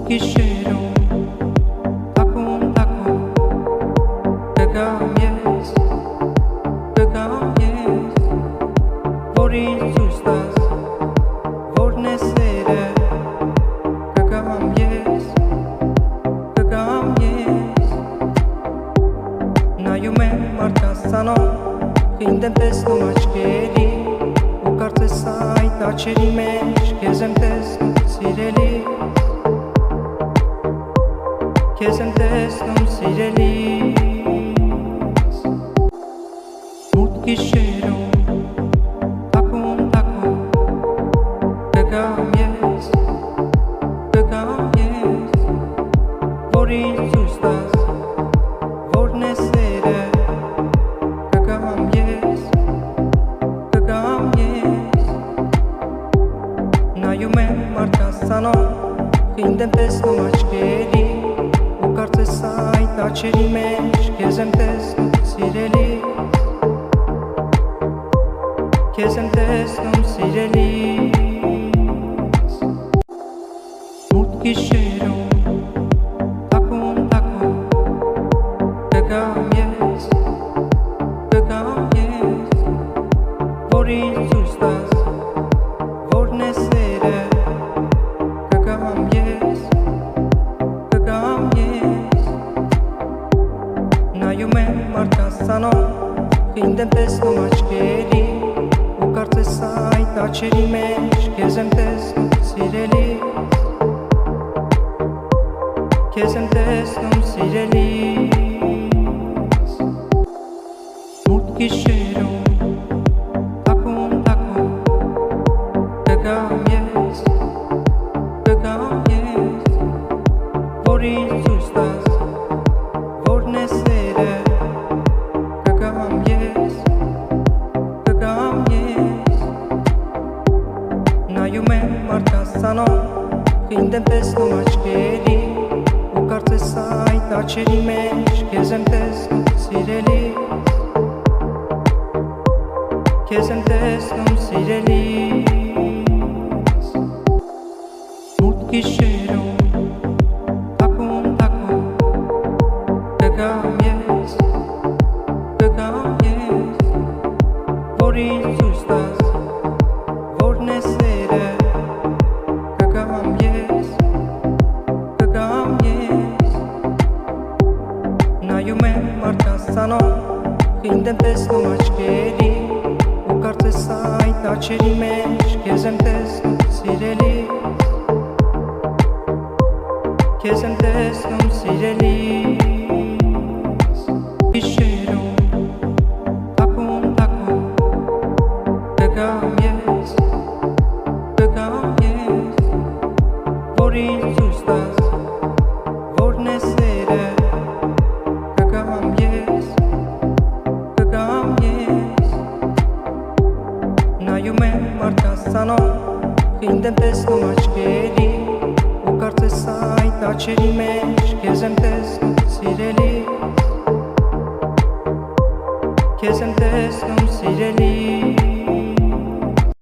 Gişerum takun takun Gagam yes Vorin sustas Vornesere Gagam yes Նայում եմ մարդասանով Հինդեմ տեսնում աչքերի Ու կարծես այդ աչերի մեջ Քեզ եմ տեսնում սիրելի Քեզ եմ տեսնում սիրելիս Մութ գիշերում Թաքուն թաքուն Կգամ ես Որին ցույց տաս Որն է սերը Կգամ ես Նայում եմ մարդասանով Խինդ եմ տեսնում աչքերի Ու կարծես այդ աչերի մեջ Քեզ եմ տեսնում սիրելիս Քեզ եմ տեսնում սիրելիս Մութ գիշերում Թաքուն թաքուն Կգամ ես Որին ցույց տաս Որն է սերը Կգամ ես Նայում եմ մարդասանով Խինդ եմ տեսնում աչքերի Ու կարծես այդ աչերի մեջ Քեզ եմ տեսնում սիրելիս Քեզ եմ տեսնում սիրելիս Մութ գիշերում Թաքուն թաքուն Կգամ ես Որին ցույց տաս Որն է սերը Կգամ ես Նայում եմ մարդասանով Խինդ եմ տեսնում աչքերի Ու կարծես այդ աչերի մեջ Քեզ եմ տեսնում սիրելիս Քեզ եմ տեսնում սիրելիս Մութ գիշերում Թաքուն թաքուն Կգամ ես Որին ցույց տաս Որն է սերը Կգամ ես Նայում եմ մարդասանով Խինդ եմ տեսնում աչքերի Ու կարծես այդ աչերի մեջ Քեզ եմ տեսնում սիրելիս Քեզ եմ տեսնում սիրելիս Գիշերում Թաքուն թաքուն Կգամ ես Որին ցույց տաս Որն է սերը Կգամ ես Նայում եմ մարդասանով Խինդ եմ տեսնում աչքերի Ու կարծես այդ աչերի մեջ Քեզ եմ տեսնում սիրելիս Քեզ եմ տեսնում սիրելիս